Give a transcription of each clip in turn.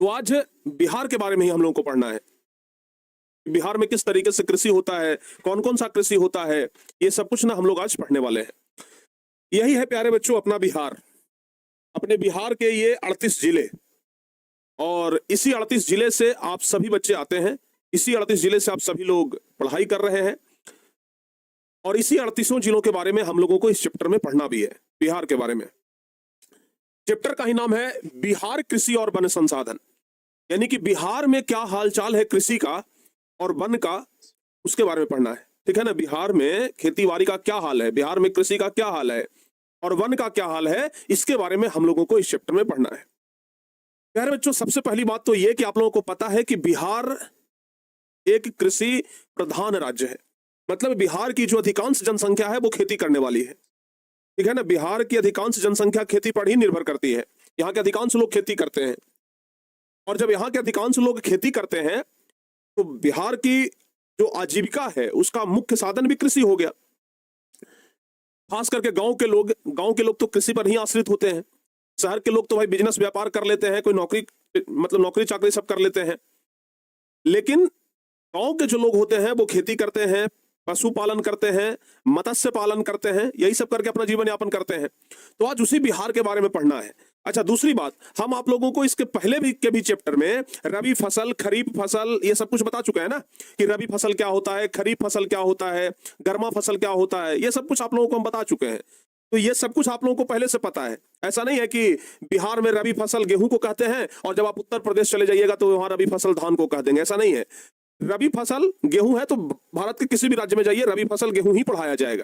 तो आज बिहार के बारे में ही हम लोगों को पढ़ना है। बिहार में किस तरीके से कृषि होता है, कौन कौन सा कृषि होता है, ये सब कुछ ना हम लोग आज पढ़ने वाले हैं। यही है प्यारे बच्चों अपना बिहार। अपने बिहार के ये 38 जिले, और इसी 38 जिले से आप सभी बच्चे आते हैं। इसी 38 जिले से आप सभी लोग पढ़ाई कर रहे हैं, और इसी 38 जिलों के बारे में हम लोगों को इस चैप्टर में पढ़ना भी है, बिहार के बारे में। चैप्टर का ही नाम है बिहार कृषि और वन संसाधन, यानी कि बिहार में क्या हालचाल है कृषि का और वन का, उसके बारे में पढ़ना है। ठीक है ना। बिहार में खेती बाड़ी का क्या हाल है, बिहार में कृषि का क्या हाल है और वन का क्या हाल है, इसके बारे में हम लोगों को इस चैप्टर में पढ़ना है। प्यारे बच्चों, सबसे पहली बात तो यह कि आप लोगों को पता है कि बिहार एक कृषि प्रधान राज्य है। मतलब बिहार की जो अधिकांश जनसंख्या है वो खेती करने वाली है। ठीक है ना। बिहार की अधिकांश जनसंख्या खेती पर ही निर्भर करती है। यहाँ के अधिकांश लोग खेती करते हैं, और जब यहाँ के अधिकांश लोग खेती करते हैं तो बिहार की जो आजीविका है उसका मुख्य साधन भी कृषि हो गया। खास करके गांव के लोग तो कृषि पर ही आश्रित होते हैं। शहर के लोग तो भाई बिजनेस व्यापार कर लेते हैं, कोई नौकरी चाकरी सब कर लेते हैं, लेकिन गांव के जो लोग होते हैं वो खेती करते हैं, पशुपालन करते हैं, मत्स्य पालन करते हैं, यही सब करके अपना जीवन यापन करते हैं। तो आज उसी बिहार के बारे में पढ़ना है। अच्छा, दूसरी बात, हम आप लोगों को इसके पहले भी चैप्टर में रबी फसल, खरीफ फसल, ये सब कुछ बता चुके हैं ना, कि रबी फसल क्या होता है, खरीफ फसल क्या होता है, गर्मा फसल क्या होता है, ये सब कुछ आप लोगों को हम बता चुके हैं। तो ये सब कुछ आप लोगों को पहले से पता है। ऐसा नहीं है कि बिहार में रबी फसल गेहूं को कहते हैं और जब आप उत्तर प्रदेश चले जाइएगा तो वहां रबी फसल धान को कह देंगे, ऐसा नहीं है। रबी फसल गेहूं है तो भारत के किसी भी राज्य में जाइए रबी फसल गेहूं ही पढ़ाया जाएगा।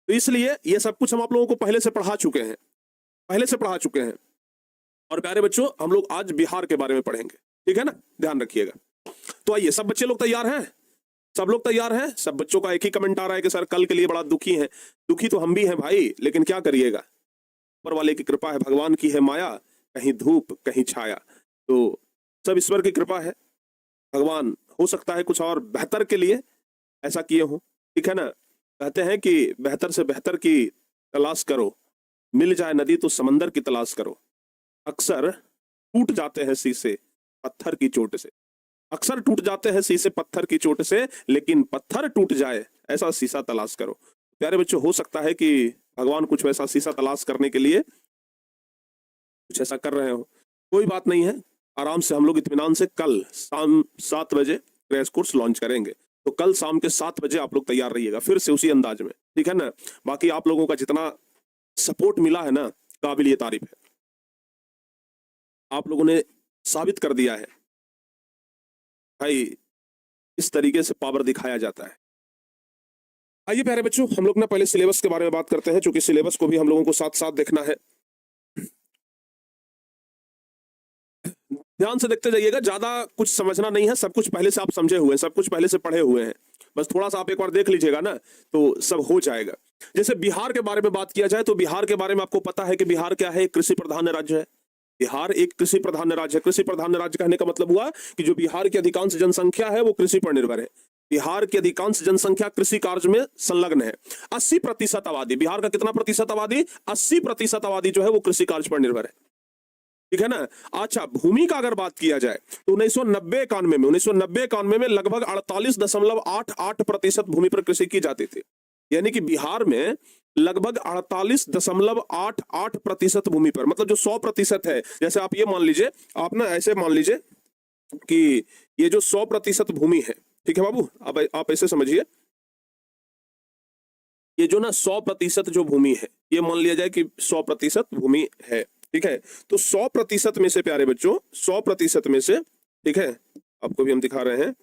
तो इसलिए ये सब कुछ हम आप लोगों को पहले से पढ़ा चुके हैं। और प्यारे बच्चों, हम लोग आज बिहार के बारे में पढ़ेंगे। ठीक है ना, ध्यान रखिएगा। तो आइए, सब बच्चे लोग तैयार हैं? सब लोग तैयार हैं? सब बच्चों का एक ही कमेंट आ रहा है कि सर कल के लिए बड़ा दुखी हैं। दुखी तो हम भी हैं भाई, लेकिन क्या करिएगा, ऊपर वाले की कृपा है, भगवान की है माया, कहीं धूप कहीं छाया। तो सब ईश्वर की कृपा है। भगवान हो सकता है कुछ और बेहतर के लिए ऐसा किए हो। ठीक है ना। कहते हैं कि बेहतर से बेहतर की तलाश करो, मिल जाए नदी तो समंदर की तलाश करो। अक्सर टूट जाते हैं शीशे पत्थर की चोट से, अक्सर टूट जाते हैं शीशे पत्थर की चोट से, लेकिन पत्थर टूट जाए ऐसा शीशा तलाश करो। प्यारे बच्चों, हो सकता है कि भगवान कुछ वैसा शीशा तलाश करने के लिए कुछ ऐसा कर रहे हो। कोई बात नहीं है, आराम से हम लोग इत्मीनान से कल शाम 7 बजे क्रैश कोर्स लॉन्च करेंगे। तो कल शाम के 7 बजे आप लोग तैयार रहिएगा, फिर से उसी अंदाज में। ठीक है ना। बाकी आप लोगों का जितना सपोर्ट मिला है ना, काबिल तारीफ है। आप लोगों ने साबित कर दिया है भाई, इस तरीके से पावर दिखाया जाता है। आइए प्यारे बच्चों, हम लोग ना पहले सिलेबस के बारे में बात करते हैं, क्योंकि सिलेबस को भी हम लोगों को साथ साथ देखना है। ध्यान से देखते जाइएगा, ज्यादा कुछ समझना नहीं है, सब कुछ पहले से आप समझे हुए हैं, सब कुछ पहले से पढ़े हुए हैं। बस थोड़ा सा आप एक बार देख लीजिएगा ना तो सब हो जाएगा। जैसे बिहार के बारे में बात किया जाए तो बिहार के बारे में आपको पता है कि बिहार क्या है, कृषि प्रधान राज्य है। बिहार एक कृषि प्रधान राज्य है। कृषि प्रधान राज्य कहने का मतलब हुआ कि जो बिहार की अधिकांश जनसंख्या है वो कृषि पर निर्भर है। बिहार की अधिकांश जनसंख्या कृषि कार्य में संलग्न है। 80% आबादी, बिहार का कितना प्रतिशत आबादी, 80% आबादी जो है वो कृषि कार्य पर निर्भर है। ठीक है ना। अच्छा, भूमि का अगर बात किया जाए तो 1990-91 में लगभग 48.88% भूमि पर कृषि की जाती थी। यानी कि बिहार में लगभग 48.88% भूमि पर, मतलब जो 100% है, जैसे आप ये मान लीजिए, आप ना ऐसे मान लीजिए कि ये जो 100% भूमि है, ठीक है बाबू, अब आप ऐसे समझिए, ये जो ना 100% जो भूमि है, ये मान लिया जाए कि 100% भूमि है। ठीक है। तो 100% में से प्यारे बच्चों, 100% में से, ठीक है, आपको भी हम दिखा रहे हैं,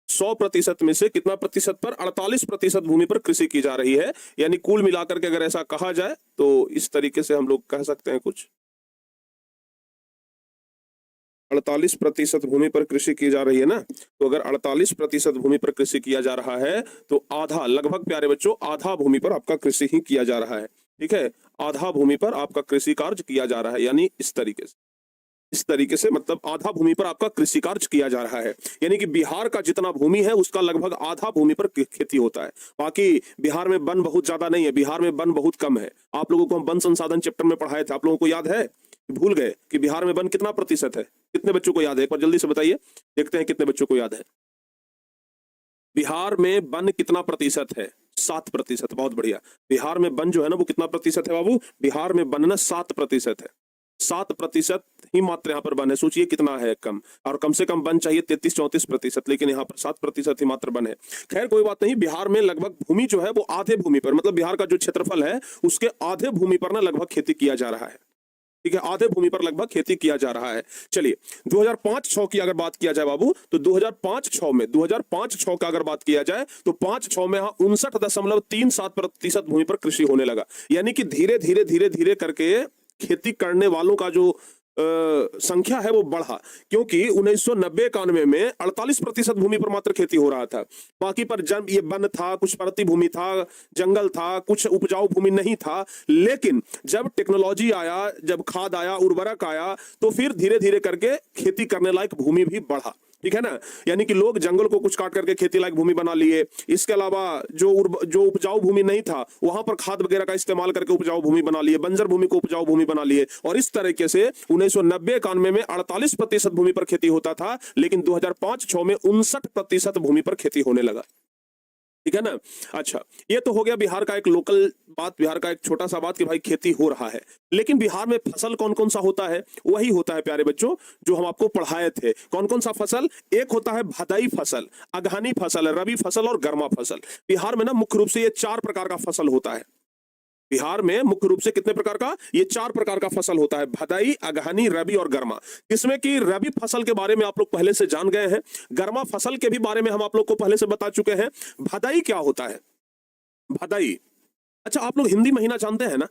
100% में से कितना प्रतिशत पर, 48% भूमि पर कृषि की जा रही है। यानी कुल मिलाकर के अगर ऐसा कहा जाए तो इस तरीके से हम लोग कह सकते हैं कुछ 48% भूमि पर कृषि की जा रही है ना। तो अगर 48% भूमि पर कृषि किया जा रहा है तो आधा, लगभग प्यारे बच्चों आधा भूमि पर आपका कृषि ही किया जा रहा है। ठीक है, आधा भूमि पर आपका कृषि कार्य किया जा रहा है। यानी इस तरीके से मतलब आधा भूमि पर आपका कृषि कार्य किया जा रहा है। यानी कि बिहार का जितना भूमि है उसका लगभग आधा भूमि पर खेती होता है। बाकी बिहार में वन बहुत ज्यादा नहीं है, बिहार में वन बहुत कम है। आप लोगों को हम वन संसाधन चैप्टर में पढ़ाए थे, आप लोगों को याद है भूल गए कि बिहार में वन कितना प्रतिशत है? कितने बच्चों को याद है? एक बार जल्दी से बताइए, देखते हैं कितने बच्चों को याद है। बिहार में वन कितना प्रतिशत है? 7%। बहुत बढ़िया। बिहार में वन जो है ना वो कितना प्रतिशत है बाबू? बिहार में वन ना 7% है। 7% ही मात्र यहाँ पर वन है। सोचिए कितना है कम, और कम से कम वन चाहिए 33-34%, लेकिन यहाँ पर 7% ही मात्र वन है। खैर कोई बात नहीं। बिहार में लगभग भूमि जो है वो आधे भूमि पर, मतलब बिहार का जो क्षेत्रफल है उसके आधे भूमि पर ना लगभग खेती किया जा रहा है। ठीक है, आधे भूमि पर लगभग खेती किया जा रहा है। चलिए 2005-6 की अगर बात किया जाए बाबू, तो 2005-6 का अगर बात किया जाए तो 5-6 में 59.37% भूमि पर कृषि होने लगा। यानी कि धीरे धीरे धीरे धीरे करके खेती करने वालों का जो संख्या है वो बढ़ा, क्योंकि 1990-91 में 48% भूमि पर मात्र खेती हो रहा था। बाकी पर जब ये वन था, कुछ परती भूमि था, जंगल था, कुछ उपजाऊ भूमि नहीं था। लेकिन जब टेक्नोलॉजी आया, जब खाद आया, उर्वरक आया, तो फिर धीरे धीरे करके खेती करने लायक भूमि भी बढ़ा। ठीक है ना, यानी कि लोग जंगल को कुछ काट करके खेती लायक भूमि बना लिए। इसके अलावा जो उपजाऊ भूमि नहीं था वहां पर खाद वगैरह का इस्तेमाल करके उपजाऊ भूमि बना लिए, बंजर भूमि को उपजाऊ भूमि बना लिए। और इस तरीके से 1990-91 में 48% भूमि पर खेती होता था, लेकिन 2005-6 में 59% भूमि पर खेती होने लगा। ठीक है ना। अच्छा, ये तो हो गया बिहार का एक लोकल बात, बिहार का एक छोटा सा बात कि भाई खेती हो रहा है। लेकिन बिहार में फसल कौन कौन सा होता है? वही होता है प्यारे बच्चों जो हम आपको पढ़ाए थे। कौन कौन सा फसल? एक होता है भदाई फसल, अगहनी फसल, रबी फसल और गर्मा फसल। बिहार में ना मुख्य रूप से ये 4 प्रकार का फसल होता है। बिहार में मुख्य रूप से कितने प्रकार का? ये 4 प्रकार का फसल होता है, भदाई, अगहनी, रबी और गर्मा। जिसमें कि रबी फसल के बारे में आप लोग पहले से जान गए हैं, गर्मा फसल के भी बारे में हम आप लोग को पहले से बता चुके हैं। भदाई क्या होता है? भदाई, अच्छा आप लोग हिंदी महीना जानते हैं ना?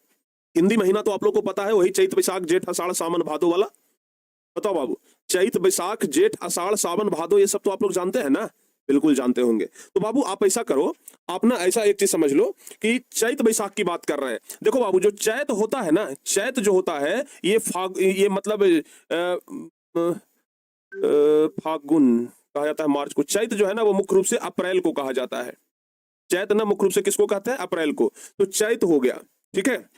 हिंदी महीना तो आप लोग को पता है, वही चैत बैसाख जेठ आषाढ़ सावन भादो वाला। बताओ बाबू, चैत बैसाख जेठ आषाढ़ सावन भादो ये सब तो आप लोग जानते हैं ना? बिल्कुल जानते होंगे। तो बाबू आप ऐसा करो, आप ना ऐसा एक चीज समझ लो कि चैत बैसाख की बात कर रहे हैं। देखो बाबू, जो चैत होता है ना, चैत जो होता है ये मतलब फागुन कहा जाता है मार्च को। चैत जो है ना वो मुख्य रूप से अप्रैल को कहा जाता है। चैत ना मुख्य रूप से किसको कहते हैं? अप्रैल को। तो चैत हो गया, ठीक है।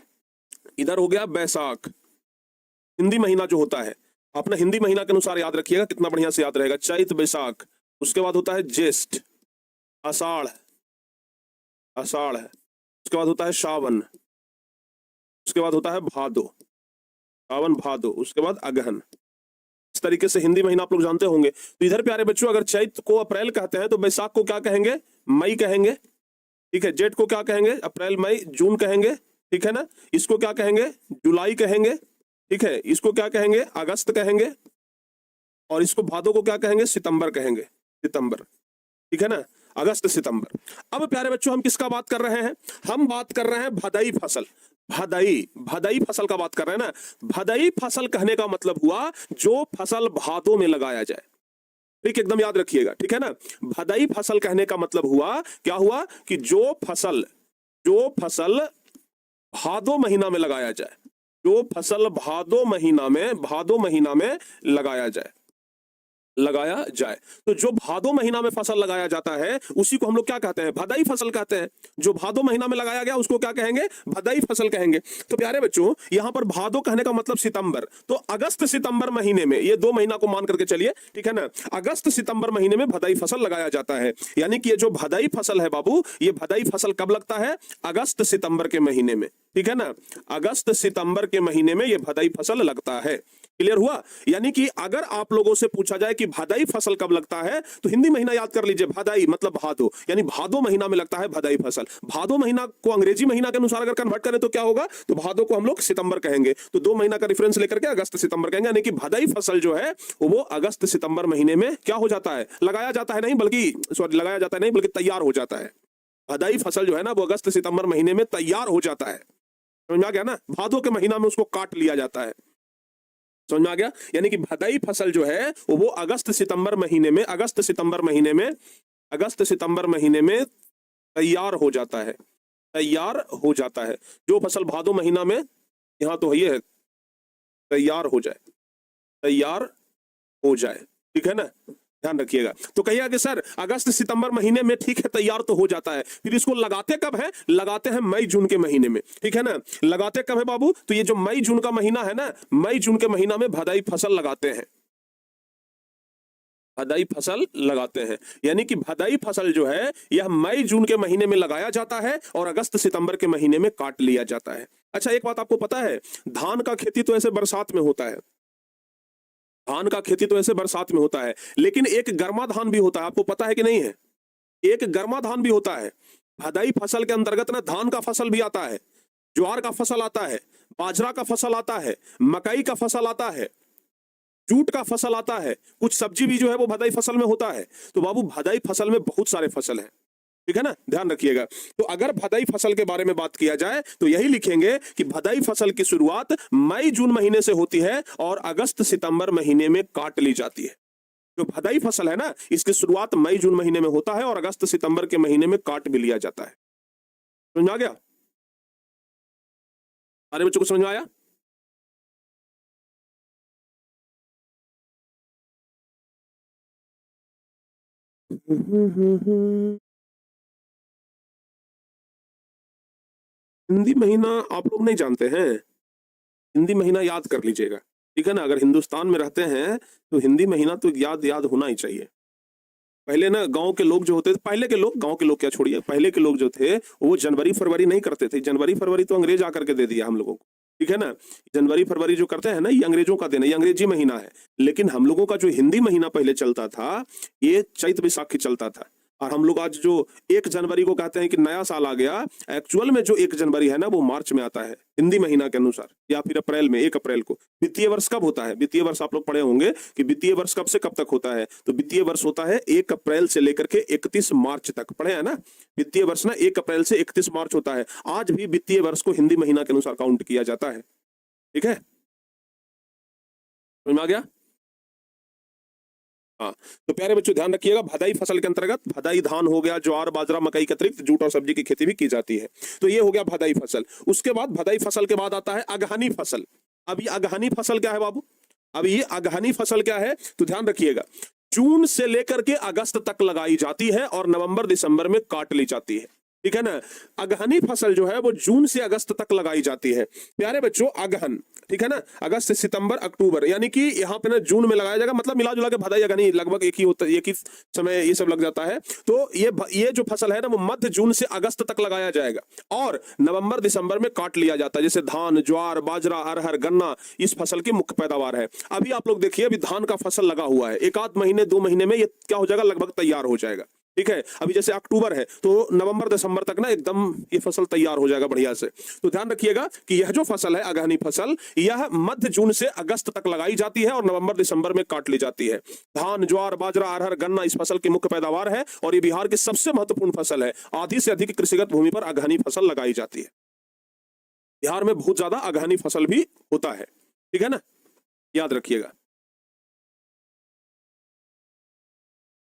इधर हो गया बैसाख, हिंदी महीना जो होता है। अपना हिंदी महीना के अनुसार याद रखिएगा, कितना बढ़िया से याद रहेगा। चैत बैसाख, उसके बाद होता है ज्येष्ठ, आषाढ़, आषाढ़ है, उसके बाद होता है श्रावण, उसके बाद होता है भादो, सावन भादो, उसके बाद अगहन। इस तरीके से हिंदी महीना आप लोग जानते होंगे। तो इधर प्यारे बच्चों अगर चैत को अप्रैल कहते हैं तो बैसाख को क्या कहेंगे? मई कहेंगे। ठीक है, जेठ को क्या कहेंगे? अप्रैल मई जून कहेंगे। ठीक है ना। इसको क्या कहेंगे? जुलाई कहेंगे। ठीक है, इसको क्या कहेंगे? अगस्त कहेंगे। और इसको भादो को क्या कहेंगे? सितंबर कहेंगे, सितंबर। ठीक है ना, अगस्त सितंबर। अब प्यारे बच्चों हम किसका बात कर रहे हैं? हम बात कर रहे हैं भदाई फसल। भदाई फसल का बात कर रहे हैं ना। भदाई फसल कहने का मतलब हुआ जो फसल भादों में लगाया जाए। ठीक, एकदम याद रखिएगा। ठीक है ना, भदाई फसल कहने का मतलब हुआ, क्या हुआ कि जो फसल भादो महीना में लगाया जाए, जो फसल भादो महीना में लगाया जाए। तो जो भादो महीना में फसल लगाया जाता है उसी को हम लोग क्या कहते हैं? भदाई फसल कहते हैं। जो भादो महीना में लगाया गया उसको क्या कहेंगे? भदाई फसल कहेंगे। तो प्यारे बच्चों यहां पर भादो कहने का मतलब सितंबर, तो अगस्त सितंबर महीने में, ये 2 महीना को मान करके चलिए। ठीक है ना, अगस्त सितंबर महीने में भदाई फसल लगाया जाता है। यानी कि ये जो भदाई फसल है बाबू, ये भदाई फसल कब लगता है? अगस्त सितंबर के महीने में। ठीक है ना, अगस्त सितंबर के महीने में ये भदाई फसल लगता है। क्लियर हुआ? यानी कि अगर आप लोगों से पूछा जाए कि भदाई फसल कब लगता है तो हिंदी महीना याद कर लीजिए, भदाई मतलब भादो, यानी भादो महीना में लगता है भदाई फसल। भादो महीना को अंग्रेजी महीना के अनुसार अगर कन्वर्ट करें तो क्या होगा? तो भादो को हम लोग सितंबर कहेंगे, तो 2 महीना का रेफरेंस लेकर के अगस्त सितंबर कहेंगे। यानी कि भदाई फसल जो है वो अगस्त सितंबर महीने में क्या हो जाता है? लगाया जाता है नहीं बल्कि तैयार हो जाता है। भदाई फसल जो है ना वो अगस्त सितंबर महीने में तैयार हो जाता है। समझ में आ गया ना? भादो के महीना में उसको काट लिया जाता है। समझ में आ गया? यानी कि भदाई फसल जो है वो अगस्त सितंबर महीने में तैयार हो जाता है। जो फसल भादो महीना में, यहां तो ये है तैयार हो जाए। ठीक है ना, ध्यान रखिएगा। तो कहिएगा कि सर अगस्त सितंबर महीने में ठीक है तैयार तो हो जाता है, फिर इसको लगाते कब है? लगाते हैं मई जून के महीने में, ठीक है ना। लगाते कब है बाबू? तो ये जो मई जून का महीना है ना, मई जून के महीना में भदाई फसल लगाते हैं, भदाई फसल लगाते हैं। यानी कि भदाई फसल जो है यह मई जून के महीने में लगाया जाता है और अगस्त सितंबर के महीने में काट लिया जाता है। अच्छा एक बात आपको पता है, धान का खेती तो ऐसे बरसात में होता है, धान का खेती तो ऐसे बरसात में होता है, लेकिन एक गर्मा धान भी होता है, आपको पता है कि नहीं है? एक गर्मा धान भी होता है। भदाई फसल के अंतर्गत ना धान का फसल भी आता है, ज्वार का फसल आता है, बाजरा का फसल आता है, मकई का फसल आता है, जूट का फसल आता है, कुछ सब्जी भी जो है वो भदाई फसल में होता है। तो बाबू भदाई फसल में बहुत सारे फसल हैं, ठीक है ना, ध्यान रखिएगा। तो अगर भदाई फसल के बारे में बात किया जाए तो यही लिखेंगे कि भदाई फसल की शुरुआत मई जून महीने से होती है और अगस्त सितंबर महीने में काट ली जाती है। जो भदाई फसल है ना, इसकी शुरुआत मई जून महीने में होता है और अगस्त सितंबर के महीने में काट भी लिया जाता है। समझ में आ गया? सारे बच्चों को समझ में आया? हिंदी महीना आप लोग नहीं जानते हैं? हिंदी महीना याद कर लीजिएगा, ठीक है ना। अगर हिंदुस्तान में रहते हैं तो हिंदी महीना तो याद याद होना ही चाहिए। पहले ना गांव के लोग जो होते थे, पहले के लोग, गांव के लोग क्या छोड़िए, पहले के लोग जो थे वो जनवरी फरवरी नहीं करते थे। जनवरी फरवरी तो अंग्रेज आकर के दे दिया हम लोगों को, ठीक है ना। जनवरी फरवरी जो करते हैं ना, ये अंग्रेजों का दिन है, ये अंग्रेजी महीना है। लेकिन हम लोगों का जो हिंदी महीना पहले चलता था, ये चैत बैसाखी चलता था। और हम लोग आज जो 1 जनवरी को कहते हैं कि नया साल आ गया, एक्चुअल में जो 1 जनवरी है ना वो मार्च में आता है हिंदी महीना के अनुसार, या फिर अप्रैल में, 1 अप्रैल को। वित्तीय वर्ष कब होता है? वित्तीय वर्ष आप लोग पढ़े होंगे कि वित्तीय वर्ष कब से कब तक होता है। तो वित्तीय वर्ष होता है 1 अप्रैल से लेकर के 31 मार्च तक, पढ़े हैं ना। वित्तीय वर्ष ना 1 अप्रैल से 31 मार्च होता है। आज भी वित्तीय वर्ष को हिंदी महीना के अनुसार काउंट किया जाता है, ठीक है। समझ में आ गया? हाँ, तो प्यारे बच्चों ध्यान रखिएगा, भदाई फसल के अंतर्गत भदाई धान हो गया, ज्वार बाजरा मकई के अतिरिक्त जूट और सब्जी की खेती भी की जाती है। तो ये हो गया भदाई फसल। उसके बाद भदाई फसल के बाद आता है अगहनी फसल। अब ये अगहनी फसल क्या है बाबू? अब ये अगहनी फसल क्या है तो ध्यान रखिएगा, जून से लेकर के अगस्त तक लगाई जाती है और नवंबर दिसंबर में काट ली जाती है, ठीक है ना। अगहनी फसल जो है वो जून से अगस्त तक लगाई जाती है। प्यारे बच्चों अगहन, ठीक है ना, अगस्त से सितंबर अक्टूबर, यानी कि यहाँ पे ना जून में लगाया जाएगा, मतलब मिला जुला के भदाई अगहनी लगभग एक ही होता है, एक ही समय ये सब लग जाता है। तो ये जो फसल है ना वो मध्य जून से अगस्त तक लगाया जाएगा और नवंबर दिसंबर में काट लिया जाता है। जैसे धान, ज्वार, बाजरा, अरहर, गन्ना इस फसल की मुख्य पैदावार है। अभी आप लोग देखिए, अभी धान का फसल लगा हुआ है, 1 आध महीने 2 महीने में ये क्या हो जाएगा, लगभग तैयार हो जाएगा, ठीक है। अभी जैसे अक्टूबर है तो नवंबर दिसंबर तक ना एकदम ये फसल तैयार हो जाएगा बढ़िया से। तो ध्यान रखिएगा कि यह जो फसल है अगहनी फसल, यह मध्य जून से अगस्त तक लगाई जाती है और नवंबर दिसंबर में काट ली जाती है। धान, ज्वार, बाजरा, अरहर, गन्ना इस फसल की मुख्य पैदावार है और ये बिहार की सबसे महत्वपूर्ण फसल है। आधी से अधिक कृषिगत भूमि पर अगहनी फसल लगाई जाती है। बिहार में बहुत ज्यादा अगहनी फसल भी होता है, ठीक है ना, याद रखिएगा।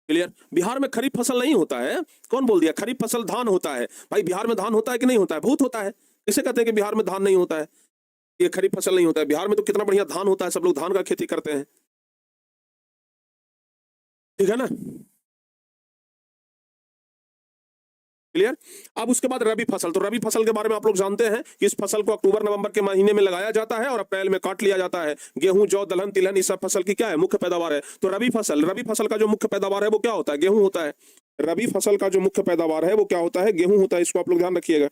क्लियर? बिहार में खरीफ फसल नहीं होता है। कौन बोल दिया? खरीफ फसल धान होता है। भाई बिहार में धान होता है कि नहीं होता है? बहुत होता है। किसे कहते हैं कि बिहार में धान नहीं होता है, ये खरीफ फसल नहीं होता है? बिहार में तो कितना बढ़िया धान होता है, सब लोग धान का खेती करते हैं, ठीक है ना। क्लियर? अब उसके बाद रबी फसल। तो रबी फसल के बारे में आप लोग जानते हैं कि इस फसल को अक्टूबर नवंबर के महीने में लगाया जाता है और अप्रैल में काट लिया जाता है। गेहूं, जौ, दलहन, तिलहन इस सब फसल की क्या है, मुख्य पैदावार है। तो रबी फसल का जो मुख्य पैदावार है वो क्या होता है? गेहूं होता है। रबी फसल का जो मुख्य पैदावार है वो क्या होता है? गेहूं होता है। इसको आप लोग ध्यान रखिएगा,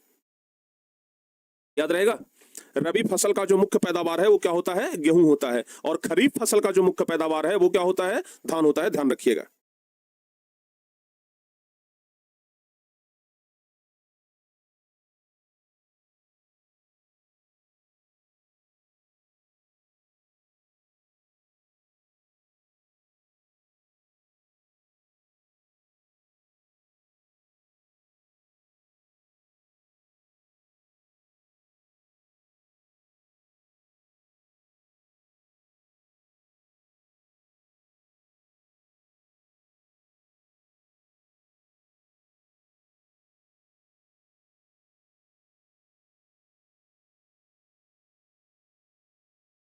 याद रहेगा। रबी फसल का जो मुख्य पैदावार है वो क्या होता है? गेहूं होता है। और खरीफ फसल का जो मुख्य पैदावार है वो क्या होता है? धान होता है। ध्यान रखिएगा।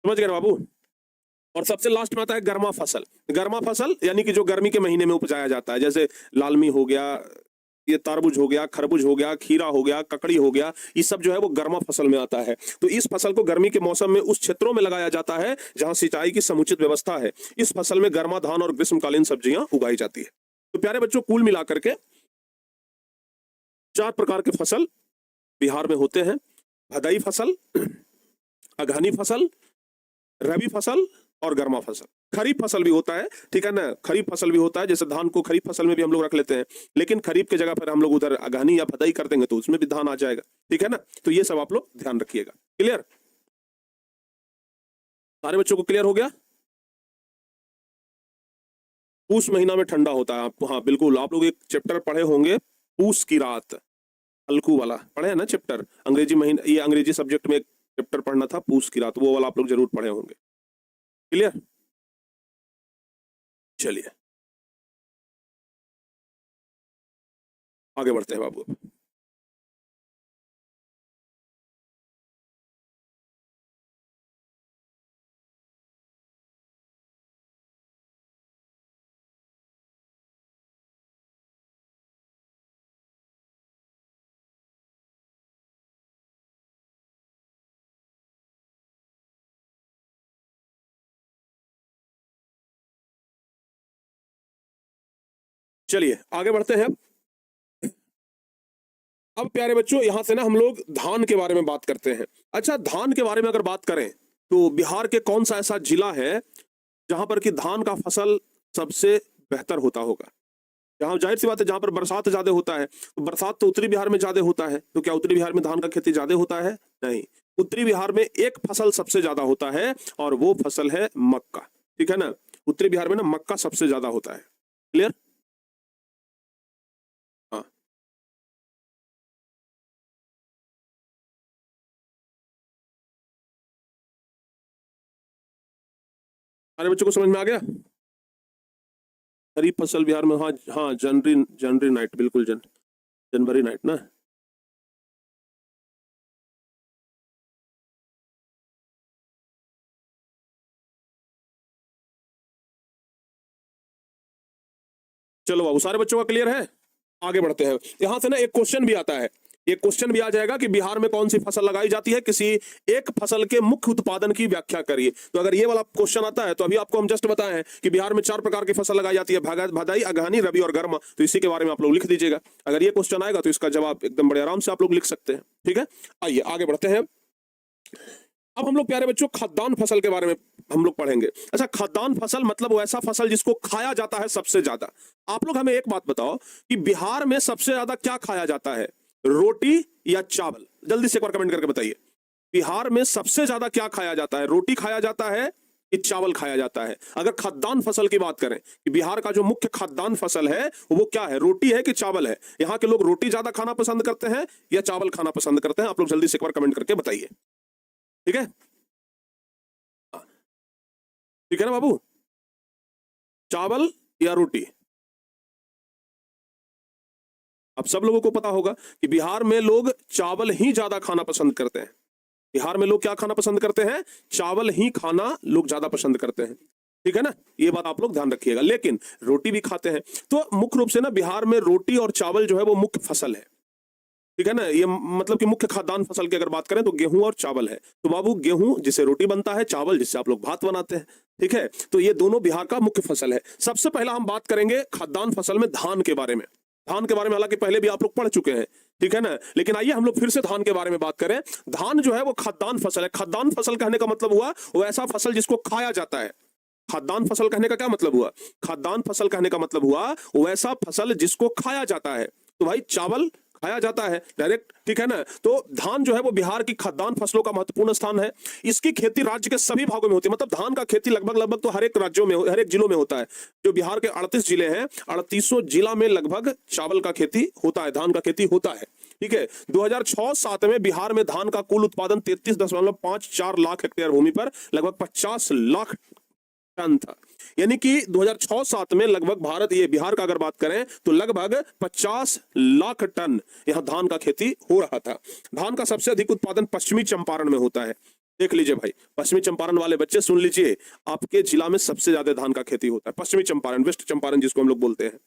समझ गए ना बाबू? और सबसे लास्ट में आता है गर्मा फसल। गर्मा फसल यानी कि जो गर्मी के महीने में उपजाया जाता है, जैसे लालमी हो गया, ये तरबूज हो गया, खरबूज हो गया, खीरा हो गया, ककड़ी हो गया, ये सब जो है वो गर्मा फसल में आता है। तो इस फसल को गर्मी के मौसम में उस क्षेत्रों में लगाया जाता है जहां सिंचाई की समुचित व्यवस्था है। इस फसल में गर्मा धान और ग्रीष्मकालीन सब्जियां उगाई जाती है। तो प्यारे बच्चों, कुल मिलाकर के 4 प्रकार के फसल बिहार में होते हैं: भदाई फसल, अगहनी फसल, रबी फसल और गर्मा फसल। खरीफ फसल भी होता है, ठीक है ना, खरीफ फसल भी होता है, जैसे धान को खरीफ फसल में भी हम लोग रख लेते हैं, लेकिन खरीफ के जगह पर हम लोग उधर अगहनी या भदाई कर देंगे तो उसमें भी धान आ जाएगा, ठीक है ना। तो ये सब आप लोग ध्यान रखिएगा। क्लियर? सारे बच्चों को क्लियर हो गया? पूस महीना में ठंडा होता है आपको, हाँ बिल्कुल, आप लोग एक चैप्टर पढ़े होंगे, पूस की रात, हल्कू वाला पढ़े हैं ना चैप्टर, अंग्रेजी महीना, ये अंग्रेजी सब्जेक्ट में एक चैप्टर पढ़ना था, पूस की रात, वो वाला आप लोग जरूर पढ़े होंगे। क्लियर? चलिए आगे बढ़ते हैं बाबू। चलिए आगे बढ़ते हैं। अब प्यारे बच्चों, यहां से ना हम लोग धान के बारे में बात करते हैं। अच्छा, धान के बारे में अगर बात करें तो बिहार के कौन सा ऐसा जिला है जहां पर कि धान का फसल सबसे बेहतर होता होगा? जहां जाहिर सी बात है, जहां पर बरसात ज्यादा होता है, तो बरसात तो उत्तरी बिहार में ज्यादा होता है, तो क्या उत्तरी बिहार में धान का खेती ज्यादा होता है? नहीं, उत्तरी बिहार में एक फसल सबसे ज्यादा होता है और वो फसल है मक्का, ठीक है ना। उत्तरी बिहार में ना मक्का सबसे ज्यादा होता है। क्लियर? हाँ, सारे बच्चों को समझ में आ गया? खरीफ फसल बिहार में, हाँ हाँ, जनवरी, जनवरी नाइट, बिल्कुल जनवरी नाइट ना। चलो बाबू, सारे बच्चों का क्लियर है? आगे बढ़ते हैं। यहां से ना एक क्वेश्चन भी आता है, एक क्वेश्चन भी आ जाएगा कि बिहार में कौन सी फसल लगाई जाती है, किसी एक फसल के मुख्य उत्पादन की व्याख्या करिए। तो अगर ये वाला क्वेश्चन आता है तो अभी आपको हम जस्ट बताए हैं कि बिहार में 4 प्रकार की फसल लगाई जाती है: भदाई, अगहनी, रबी और गर्मा। तो इसी के बारे में आप लोग लिख दीजिएगा। अगर ये क्वेश्चन आएगा तो इसका जवाब एकदम बड़े आराम से आप लोग लिख सकते हैं, ठीक है। आइए आगे बढ़ते हैं। अब हम लोग प्यारे बच्चों खाद्यान्न फसल के बारे में हम लोग पढ़ेंगे। अच्छा, खाद्यान्न फसल मतलब वो ऐसा फसल जिसको खाया जाता है सबसे ज्यादा। आप लोग हमें एक बात बताओ कि बिहार में सबसे ज्यादा क्या खाया जाता है, रोटी या चावल? जल्दी से एक बार कमेंट करके बताइए। बिहार में सबसे ज्यादा क्या खाया जाता है, रोटी खाया जाता है कि चावल खाया जाता है? अगर खाद्यान्न फसल की बात करें कि बिहार का जो मुख्य खाद्यान्न फसल है वो क्या है, रोटी है कि चावल है? यहाँ के लोग रोटी ज्यादा खाना पसंद करते हैं या चावल खाना पसंद करते हैं? आप लोग जल्दी से एक बार कमेंट करके बताइए, ठीक है। ठीक है ना बाबू, चावल या रोटी? अब सब लोगों को पता होगा कि बिहार में लोग चावल ही ज्यादा खाना पसंद करते हैं। बिहार में लोग क्या खाना पसंद करते हैं? चावल ही खाना लोग ज्यादा पसंद करते हैं, ठीक है ना। ये बात आप लोग ध्यान रखिएगा। लेकिन रोटी भी खाते हैं। तो मुख्य रूप से ना बिहार में रोटी और चावल जो है वो मुख्य फसल है, ठीक है ना। ये मतलब कि मुख्य खाद्यान्न फसल की अगर बात करें तो गेहूं और चावल है। तो बाबू, गेहूं जिससे रोटी बनता है, चावल जिससे आप लोग भात बनाते हैं, ठीक है। तो ये दोनों बिहार का मुख्य फसल है। सबसे पहला हम बात करेंगे खाद्यान्न फसल में धान के बारे में। धान के बारे में हालांकि पहले भी आप लोग पढ़ चुके हैं, ठीक है ना, लेकिन आइए हम लोग फिर से धान के बारे में बात करें। धान जो है वो खाद्यान्न फसल है। खाद्यान्न फसल कहने का मतलब हुआ वो ऐसा फसल जिसको खाया जाता है। खाद्यान्न फसल कहने का क्या मतलब हुआ? खाद्यान्न फसल कहने का मतलब हुआ वो ऐसा फसल जिसको खाया जाता है। तो भाई चावल खाया जाता है डायरेक्ट, ठीक है ना। तो धान जो है वो बिहार की खाद्यान्न फसलों का महत्वपूर्ण स्थान है। इसकी खेती राज्य के सभी भागों में होती है। मतलब धान का खेती लगभग तो हर एक राज्यों में, हर एक जिलों में होता है। जो बिहार के 38 जिले हैं, 38 जिला में लगभग चावल का खेती होता है, धान का खेती होता है, ठीक है। 2006-07 में बिहार में धान का कुल उत्पादन 33.54 लाख हेक्टेयर भूमि पर लगभग 50 लाख टन था। यानी कि 2006-07 में लगभग भारत, ये बिहार का अगर बात करें तो लगभग 50 लाख टन यहां धान का खेती हो रहा था। धान का सबसे अधिक उत्पादन पश्चिमी चंपारण में होता है। देख लीजिए भाई, पश्चिमी चंपारण वाले बच्चे सुन लीजिए, आपके जिला में सबसे ज्यादा धान का खेती होता है। पश्चिमी चंपारण, वेस्ट चंपारण जिसको हम लोग बोलते हैं,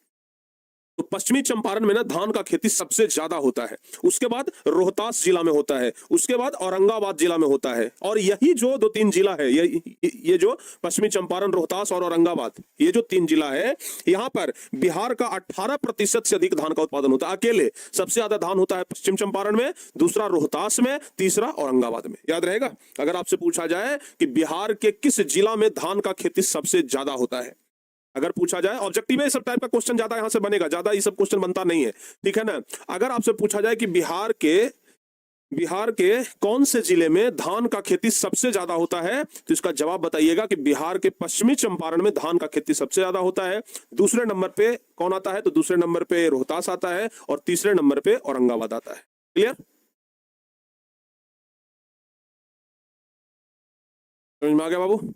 तो पश्चिमी चंपारण में ना धान का खेती सबसे ज्यादा होता है। उसके बाद रोहतास जिला में होता है, उसके बाद औरंगाबाद जिला में होता है। और यही जो दो तीन जिला है, ये जो पश्चिमी चंपारण, रोहतास और औरंगाबाद, ये जो तीन जिला है, यहाँ पर बिहार का 18% से अधिक धान का उत्पादन होता है। अकेले सबसे ज्यादा धान होता है पश्चिम चंपारण में, दूसरा रोहतास में, तीसरा औरंगाबाद में। याद रहेगा अगर आपसे पूछा जाए कि बिहार के किस जिला में धान का खेती सबसे ज्यादा होता है, अगर पूछा जाए, ऑब्जेक्टिव है, इस सब टाइप का क्वेश्चन ज्यादा यहां से बनेगा, ज्यादा ये सब क्वेश्चन बनता नहीं है, ठीक है ना। अगर आपसे पूछा जाए कि बिहार के कौन से जिले में धान का खेती सबसे ज्यादा होता है, तो इसका जवाब बताइएगा कि बिहार के पश्चिमी चंपारण में धान का खेती सबसे ज्यादा होता है। दूसरे नंबर पे कौन आता है, तो दूसरे नंबर पे रोहतास आता है और तीसरे नंबर पे औरंगाबाद आता है। क्लियर, समझ में आ गया बाबू?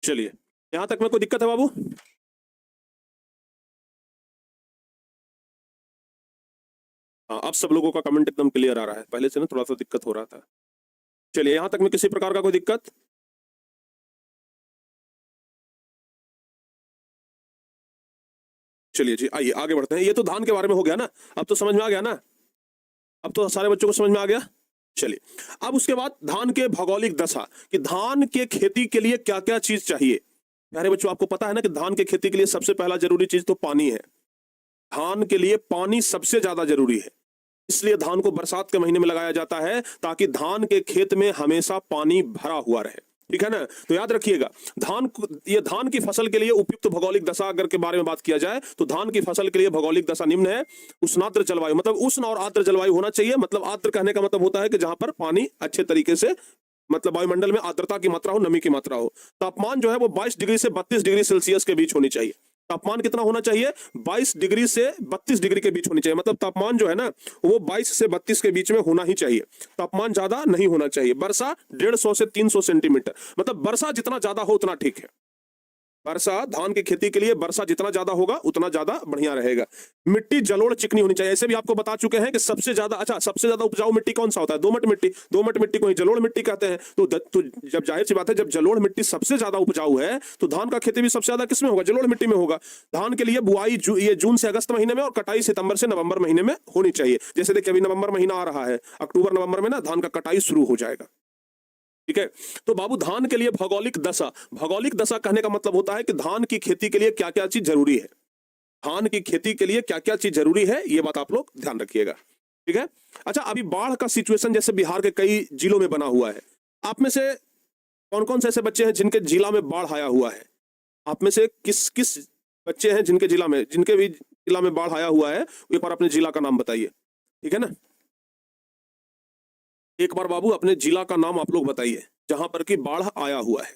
चलिए, यहां तक में कोई दिक्कत है बाबू? हाँ, अब सब लोगों का कमेंट एकदम क्लियर आ रहा है, पहले से ना थोड़ा सा दिक्कत हो रहा था। चलिए, यहां तक में किसी प्रकार का कोई दिक्कत? चलिए जी, आइए आगे बढ़ते हैं। ये तो धान के बारे में हो गया ना, अब तो समझ में आ गया ना, अब तो सारे बच्चों को समझ में आ गया। चलिए, अब उसके बाद धान के भौगोलिक दशा, कि धान के खेती के लिए क्या क्या चीज चाहिए। प्यारे बच्चों, आपको पता है ना कि धान के खेती के लिए सबसे पहला जरूरी चीज तो पानी है। धान के लिए पानी सबसे ज्यादा जरूरी है, इसलिए धान को बरसात के महीने में लगाया जाता है, ताकि धान के खेत में हमेशा पानी भरा हुआ रहे, ठीक है ना। तो याद रखिएगा, ये धान की फसल के लिए उपयुक्त भौगोलिक दशा अगर के बारे में बात किया जाए, तो धान की फसल के लिए भौगोलिक दशा निम्न है। उष्णाद्र जलवायु, मतलब उष्ण और आर्द्र जलवायु होना चाहिए। मतलब आर्द्र कहने का मतलब होता है कि जहां पर पानी अच्छे तरीके से, मतलब वायुमंडल में आर्द्रता की मात्रा हो, नमी की मात्रा हो। तापमान जो है वो 22 डिग्री से 32 डिग्री सेल्सियस के बीच होनी चाहिए। तापमान कितना होना चाहिए? 22 डिग्री से 32 डिग्री के बीच होनी चाहिए। मतलब तापमान जो है ना, वो 22 से 32 के बीच में होना ही चाहिए, तापमान ज्यादा नहीं होना चाहिए। वर्षा 150 से 300 सेंटीमीटर, मतलब वर्षा जितना ज्यादा हो उतना ठीक है। वर्षा धान की खेती के लिए वर्षा जितना ज्यादा होगा उतना ज्यादा बढ़िया रहेगा। मिट्टी जलोढ़ चिकनी होनी चाहिए। ऐसे भी आपको बता चुके हैं कि सबसे ज्यादा, अच्छा, सबसे ज्यादा उपजाऊ मिट्टी कौन सा होता है? दोमट मिट्टी। दोमट मिट्टी को ही जलोढ़ मिट्टी कहते हैं। तो जब जाहिर सी बात है, जब जलोढ़ मिट्टी सबसे ज्यादा उपजाऊ है, तो धान का खेती भी सबसे ज्यादा किसमें होगा? जलोढ़ मिट्टी में होगा। धान के लिए बुआई ये जून से अगस्त महीने में और कटाई सितंबर से नवंबर महीने में होनी चाहिए। जैसे देखिए, अभी नवंबर महीना आ रहा है, अक्टूबर नवंबर में ना धान का कटाई शुरू हो जाएगा, ठीक है। तो बाबू, धान के लिए भौगोलिक दशा, भौगोलिक दशा कहने का मतलब होता है कि धान की खेती के लिए क्या क्या चीज जरूरी है। धान की खेती के लिए क्या क्या चीज जरूरी है, ये बात आप लोग ध्यान रखिएगा, ठीक है। अच्छा, अभी बाढ़ का सिचुएशन जैसे बिहार के कई जिलों में बना हुआ है। आप में से कौन कौन से ऐसे बच्चे हैं जिनके जिला में बाढ़ आया हुआ है? आप में से किस किस बच्चे हैं जिनके जिला में, जिनके भी जिला में बाढ़ आया हुआ है, एक बार अपने जिला का नाम बताइए, ठीक है ना। एक बार बाबू अपने जिला का नाम आप लोग बताइए, जहां पर कि बाढ़ आया हुआ है।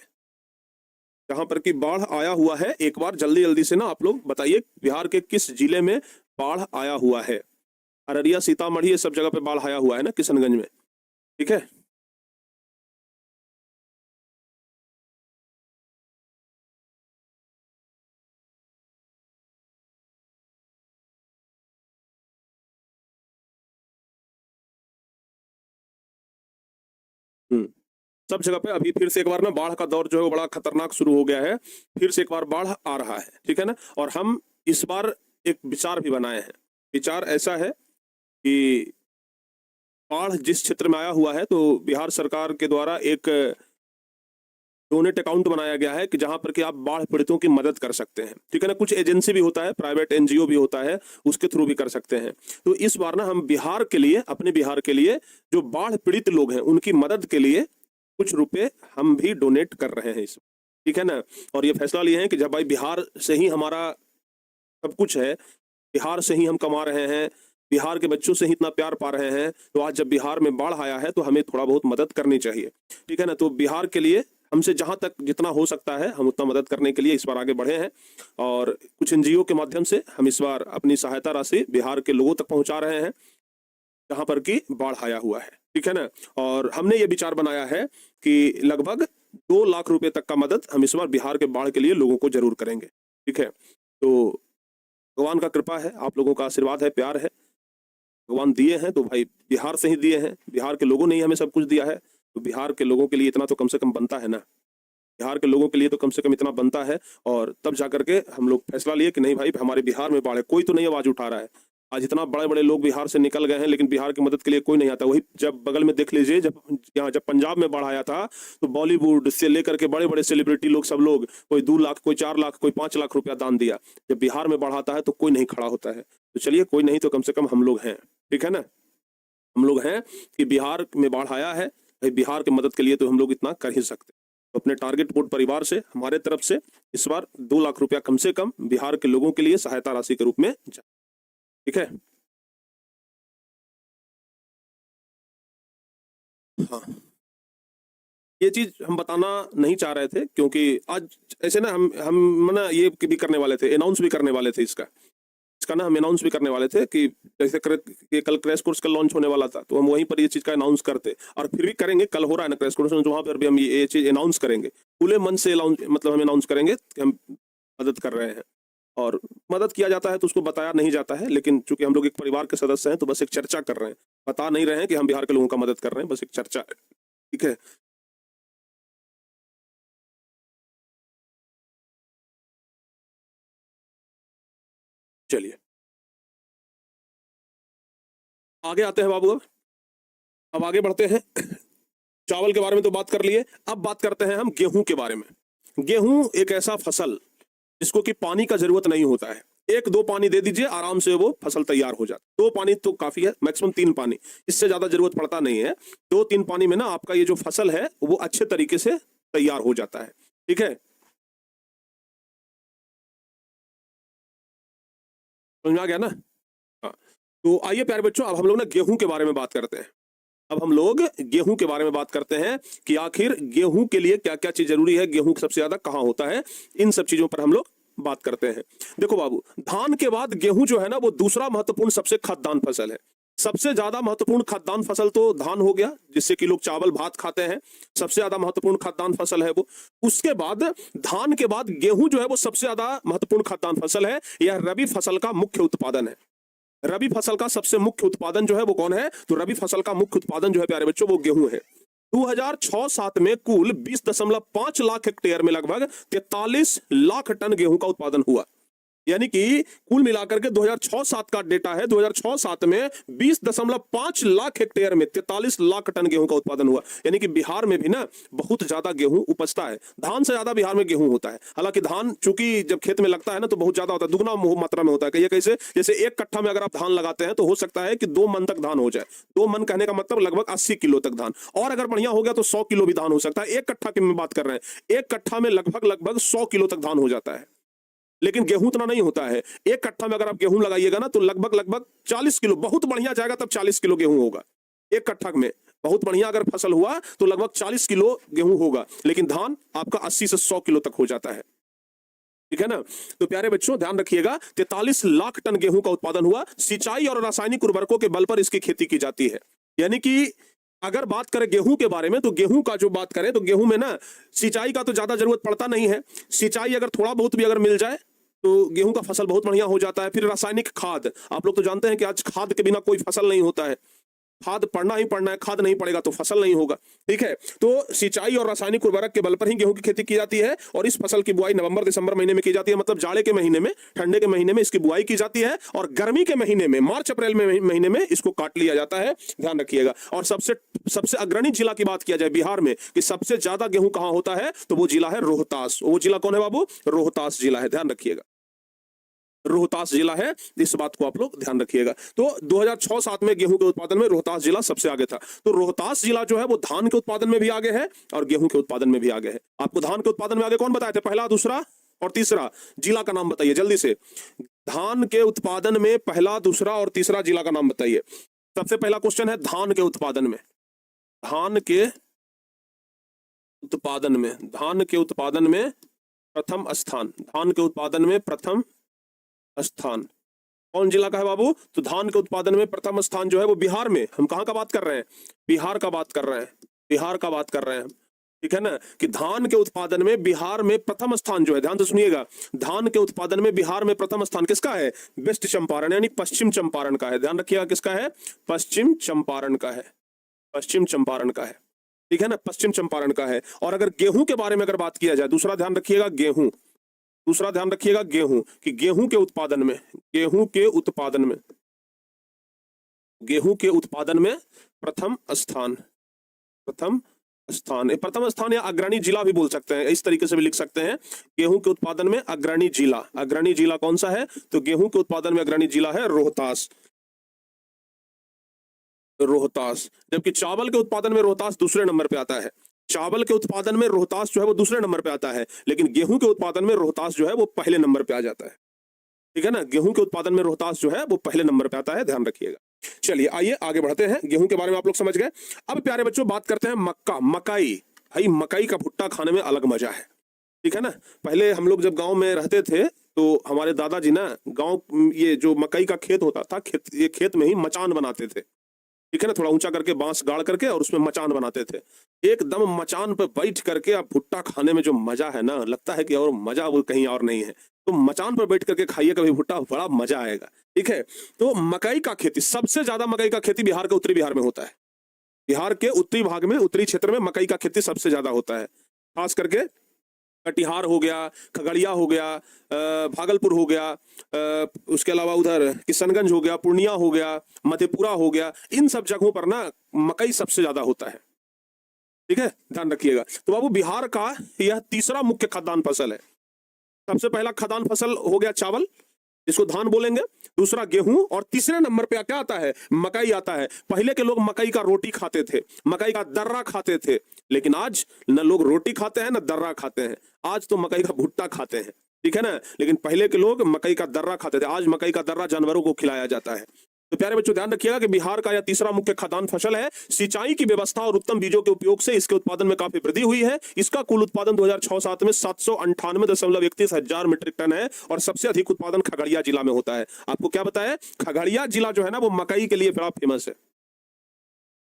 जहां पर कि बाढ़ आया हुआ है, एक बार जल्दी जल्दी से ना आप लोग बताइए, बिहार के किस जिले में बाढ़ आया हुआ है। अररिया, सीतामढ़ी, ये सब जगह पे बाढ़ आया हुआ है ना, किशनगंज में, ठीक है। हम्म, सब जगह पे अभी फिर से एक बार ना बाढ़ का दौर जो है वो बड़ा खतरनाक शुरू हो गया है। फिर से एक बार बाढ़ आ रहा है, ठीक है ना। और हम इस बार एक विचार भी बनाए हैं। विचार ऐसा है कि बाढ़ जिस क्षेत्र में आया हुआ है, तो बिहार सरकार के द्वारा एक डोनेट अकाउंट बनाया गया है कि जहां पर कि आप बाढ़ पीड़ितों की मदद कर सकते हैं। ठीक है ना, कुछ एजेंसी भी होता है, प्राइवेट एनजीओ भी होता है, उसके थ्रू भी कर सकते हैं। तो इस बार ना हम बिहार के लिए, अपने बिहार के लिए जो बाढ़ पीड़ित लोग हैं उनकी मदद के लिए कुछ रुपए हम भी डोनेट कर रहे हैं इस, ठीक है ना। और ये फैसला लिए हैं कि जब भाई बिहार से ही हमारा सब कुछ है, बिहार से ही हम कमा रहे हैं, बिहार के बच्चों से ही इतना प्यार पा रहे हैं, तो आज जब बिहार में बाढ़ आया है तो हमें थोड़ा बहुत मदद करनी चाहिए। ठीक है ना, तो बिहार के लिए हमसे जहां तक जितना हो सकता है हम उतना मदद करने के लिए इस बार आगे बढ़े हैं। और कुछ एनजीओ के माध्यम से हम इस बार अपनी सहायता राशि बिहार के लोगों तक पहुंचा रहे हैं जहां पर कि बाढ़ आया हुआ है। ठीक है ना, और हमने ये विचार बनाया है कि लगभग 2 लाख रुपए तक का मदद हम इस बार बिहार के बाढ़ के लिए लोगों को जरूर करेंगे। ठीक है, तो भगवान का कृपा है, आप लोगों का आशीर्वाद है, प्यार है, भगवान दिए हैं तो भाई बिहार से ही दिए हैं, बिहार के लोगों ने ही हमें सब कुछ दिया है, तो बिहार के लोगों के लिए इतना तो कम से कम बनता है ना, बिहार के लोगों के लिए तो कम से कम इतना बनता है। और तब जाकर के हम लोग फैसला लिए कि नहीं भाई, हमारे बिहार में बाढ़ है, कोई तो नहीं आवाज उठा रहा है। आज इतना बड़े बड़े लोग बिहार से निकल गए हैं लेकिन बिहार की मदद के लिए कोई नहीं आता। वही जब बगल में देख लीजिए, जब पंजाब में बाढ़ आया था तो बॉलीवुड से लेकर के बड़े बड़े सेलिब्रिटी लोग, सब लोग, कोई 2 लाख, कोई 4 लाख, कोई 5 लाख रुपया दान दिया। जब बिहार में बाढ़ आता है तो कोई नहीं खड़ा होता है। तो चलिए, कोई नहीं तो कम से कम हम लोग हैं। ठीक है ना, हम लोग हैं कि बिहार में बाढ़ आया है, भाई बिहार की मदद के लिए तो हम लोग इतना कर ही सकते। तो अपने टारगेट बोर्ड परिवार से, हमारे तरफ से इस बार 2 लाख रुपया कम से कम बिहार के लोगों के लिए सहायता राशि के रूप में जाए। ठीक है, हाँ, ये चीज हम बताना नहीं चाह रहे थे क्योंकि आज ऐसे ना हम ना ये भी करने वाले थे, अनाउंस भी करने वाले थे इसका ना हम अनाउंस भी करने वाले थे कि जैसे कल क्रैश कोर्स कल लॉन्च होने वाला था तो हम वहीं पर ये चीज का अनाउंस करते, और फिर भी करेंगे। कल हो रहा है ना क्रैश कोर्स, वहां पर भी हम ये चीज अनाउंस करेंगे, खुले मन से मतलब हम अनाउंस करेंगे कि हम मदद कर रहे हैं। और मदद किया जाता है तो उसको बताया नहीं जाता है, लेकिन चूंकि हम लोग एक परिवार के सदस्य हैं तो बस एक चर्चा कर रहे हैं, बता नहीं रहे हैं कि हम बिहार के लोगों का मदद कर रहे हैं, बस एक चर्चा है। ठीक है, चलिए आगे आते हैं बाबू। अब आगे बढ़ते हैं। चावल के बारे में तो बात कर लिए, अब बात करते हैं हम गेहूं के बारे में। गेहूं एक ऐसा फसल जिसको कि पानी का जरूरत नहीं होता है, 1-2 पानी दे दीजिए आराम से वो फसल तैयार हो जाता है। 2 पानी तो काफी है, मैक्सिमम 3 पानी, इससे ज्यादा जरूरत पड़ता नहीं है। 2-3 पानी में ना आपका ये जो फसल है वो अच्छे तरीके से तैयार हो जाता है। ठीक है, समझ में आ गया ना। हाँ, तो आइए प्यारे बच्चों, अब हम लोग ना गेहूं के बारे में बात करते हैं। अब हम लोग गेहूं के बारे में बात करते हैं कि आखिर गेहूं के लिए क्या क्या चीज जरूरी है, गेहूं सबसे ज्यादा कहां होता है, इन सब चीजों पर हम लोग बात करते हैं। देखो बाबू, धान के बाद गेहूं जो है ना वो दूसरा महत्वपूर्ण सबसे खाद्यान्न फसल है। सबसे ज्यादा महत्वपूर्ण खाद्यान्न फसल तो धान हो गया, जिससे कि लोग चावल भात खाते हैं, सबसे ज्यादा महत्वपूर्ण खाद्यान्न फसल है वो। उसके बाद धान के बाद गेहूं जो है वो सबसे ज्यादा महत्वपूर्ण खाद्यान्न फसल है। यह रबी फसल का मुख्य उत्पादन है। रबी फसल का सबसे मुख्य उत्पादन जो है वो कौन है, तो रबी फसल का मुख्य उत्पादन जो है प्यारे बच्चों वो गेहूं है। 2006-07 में कुल 20.5 लाख हेक्टेयर में लगभग 43 लाख टन गेहूं का उत्पादन हुआ। यानी कि कुल मिलाकर के 2006-07 का डेटा है, 2006-07 में 20.5 लाख हेक्टेयर में 43 लाख टन गेहूं का उत्पादन हुआ। यानी कि बिहार में भी ना बहुत ज्यादा गेहूं उपजता है, धान से ज्यादा बिहार में गेहूं होता है। हालांकि धान चूंकि जब खेत में लगता है ना तो बहुत ज्यादा होता है, दुगना मात्रा में होता है। कहिए कैसे, जैसे 1 कट्ठा में अगर आप धान लगाते हैं तो हो सकता है कि 2 मन तक धान हो जाए। 2 मन कहने का मतलब लगभग 80 किलो तक धान, और अगर बढ़िया हो गया तो 100 किलो भी धान हो सकता है। 1 कट्ठा की मैं बात कर रहे हैं, 1 कट्ठा में लगभग 100 किलो तक धान हो जाता है। लेकिन गेहूं इतना नहीं होता है। 1 कट्ठा में अगर आप गेहूं लगाइएगा ना तो लगभग 40 किलो, बहुत बढ़िया जाएगा तब 40 किलो गेहूं होगा 1 कट्ठा में। बहुत बढ़िया अगर फसल हुआ तो लगभग 40 किलो गेहूं होगा, लेकिन धान आपका 80 से 100 किलो तक हो जाता है। ठीक है ना, तो प्यारे बच्चों ध्यान रखिएगा, 43 लाख टन गेहूं का उत्पादन हुआ। सिंचाई और रासायनिक उर्वरकों के बल पर इसकी खेती की जाती है। यानी कि अगर बात करें गेहूं के बारे में तो गेहूं का जो बात करें तो गेहूं में ना सिंचाई का तो ज्यादा जरूरत पड़ता नहीं है। सिंचाई अगर थोड़ा बहुत भी अगर मिल जाए तो गेहूं का फसल बहुत बढ़िया हो जाता है। फिर रासायनिक खाद, आप लोग तो जानते हैं कि आज खाद के बिना कोई फसल नहीं होता है। खाद पड़ना ही पड़ना है, खाद नहीं पड़ेगा तो फसल नहीं होगा। ठीक है, तो सिंचाई और रासायनिक उर्वरक के बल पर ही गेहूं की खेती की जाती है और इस फसल की बुआई नवंबर दिसंबर महीने में की जाती है। मतलब जाड़े के महीने में, ठंडे के महीने में इसकी बुआई की जाती है और गर्मी के महीने में, मार्च अप्रैल में महीने में इसको काट लिया जाता है, ध्यान रखिएगा। और सबसे सबसे अग्रणी जिला की बात किया जाए बिहार में कि सबसे ज्यादा गेहूं कहां होता है, तो वो जिला है रोहतास। वो जिला कौन है बाबू? रोहतास जिला है, ध्यान रखिएगा, रोहतास जिला है, इस बात को आप लोग ध्यान रखिएगा। तो 2006-07 में गेहूं के उत्पादन में रोहतास जिला सबसे आगे था। तो रोहतास जिला जो है वो धान के उत्पादन में भी आगे है और गेहूं के उत्पादन में भी आगे है। आपको धान के उत्पादन में आगे कौन बताए थे? पहला, दूसरा और तीसरा जिला का नाम बताइए जल्दी से। धान के उत्पादन में पहला, दूसरा और तीसरा जिला का नाम बताइए। सबसे पहला क्वेश्चन है धान के उत्पादन में, धान के उत्पादन में, धान के उत्पादन में प्रथम स्थान, धान के उत्पादन में प्रथम स्थान कौन जिला का है बाबू? तो धान के उत्पादन में प्रथम स्थान जो है वो बिहार में। हम कहां का बात कर रहे हैं? बिहार का बात कर रहे हैं, बिहार का बात कर रहे हैं। ठीक है ना, कि धान के उत्पादन में बिहार में प्रथम स्थान जो है, ध्यान से सुनिएगा, धान के उत्पादन में बिहार में प्रथम स्थान किसका है? वेस्ट चंपारण यानी पश्चिम चंपारण का है। ध्यान रखिएगा, किसका है? पश्चिम चंपारण का है, पश्चिम चंपारण का है। ठीक है ना, पश्चिम चंपारण का है। और अगर गेहूं के बारे में अगर बात किया जाए, दूसरा ध्यान रखिएगा गेहूं, दूसरा ध्यान रखिएगा गेहूं, कि गेहूं के उत्पादन में, गेहूं के उत्पादन में, गेहूं के उत्पादन में प्रथम स्थान, प्रथम स्थान, प्रथम स्थान या अग्रणी जिला भी बोल सकते हैं, इस तरीके से भी लिख सकते हैं। गेहूं के उत्पादन में अग्रणी जिला, अग्रणी जिला कौन सा है? तो गेहूं के उत्पादन में अग्रणी जिला है रोहतास, रोहतास। जबकि चावल के उत्पादन में रोहतास दूसरे नंबर पे आता है, चावल के उत्पादन में रोहतास जो है वो दूसरे नंबर पे आता है, लेकिन गेहूं के उत्पादन में रोहतास जो है वो पहले नंबर पे आ जाता है। ठीक है ना, गेहूं के उत्पादन में रोहतास जो है वो पहले नंबर पे आता है, ध्यान रखिएगा। चलिए आइए आगे बढ़ते हैं, गेहूं के बारे में आप लोग समझ गए। अब प्यारे बच्चों बात करते हैं मक्का, मकई। भाई मकई का भुट्टा खाने में अलग मजा है। ठीक है ना, पहले हम लोग जब गांव में रहते थे तो हमारे दादाजी ना गांव, ये जो मकई का खेत होता था, ये खेत में ही मचान बनाते थे। ठीक है ना, थोड़ा ऊंचा करके बांस गाड़ करके और उसमें मचान बनाते थे। एकदम मचान पे बैठ करके आप भुट्टा खाने में जो मजा है ना, लगता है कि और मजा वो कहीं और नहीं है। तो मचान पर बैठ करके खाइए कभी भुट्टा, बड़ा मजा आएगा। ठीक है, तो मकई का खेती, सबसे ज्यादा मकई का खेती बिहार के उत्तरी बिहार में होता है। बिहार के उत्तरी भाग में, उत्तरी क्षेत्र में मकई का खेती सबसे ज्यादा होता है। खास करके कटिहार हो गया, खगड़िया हो गया, भागलपुर हो गया, उसके अलावा उधर किशनगंज हो गया, पूर्णिया हो गया, मधेपुरा हो गया, इन सब जगहों पर ना मकई सबसे ज्यादा होता है। ठीक है, ध्यान रखिएगा। तो बाबू बिहार का यह तीसरा मुख्य खाद्यान्न फसल है। सबसे पहला खाद्यान्न फसल हो गया चावल, जिसको धान बोलेंगे, दूसरा गेहूं, और तीसरे नंबर पे क्या आता है? मकई आता है। पहले के लोग मकई का रोटी खाते थे, मकई का दर्रा खाते थे, लेकिन आज न लोग रोटी खाते हैं न दर्रा खाते हैं, आज तो मकई का भुट्टा खाते हैं। ठीक है ना, लेकिन पहले के लोग मकई का दर्रा खाते थे, आज मकई का दर्रा जानवरों को खिलाया जाता है। तो प्यारे बच्चों ध्यान रखिएगा कि बिहार का यह तीसरा मुख्य खाद्यान्न फसल है। सिंचाई की व्यवस्था और उत्तम बीजों के उपयोग से इसके उत्पादन में काफी वृद्धि हुई है। इसका कुल उत्पादन 2006-07 में 798.31 हजार मीट्रिक टन है और सबसे अधिक उत्पादन खगड़िया जिला में होता है। आपको क्या बताया? खगड़िया जिला जो है ना वो मकई के लिए बड़ा फेमस है।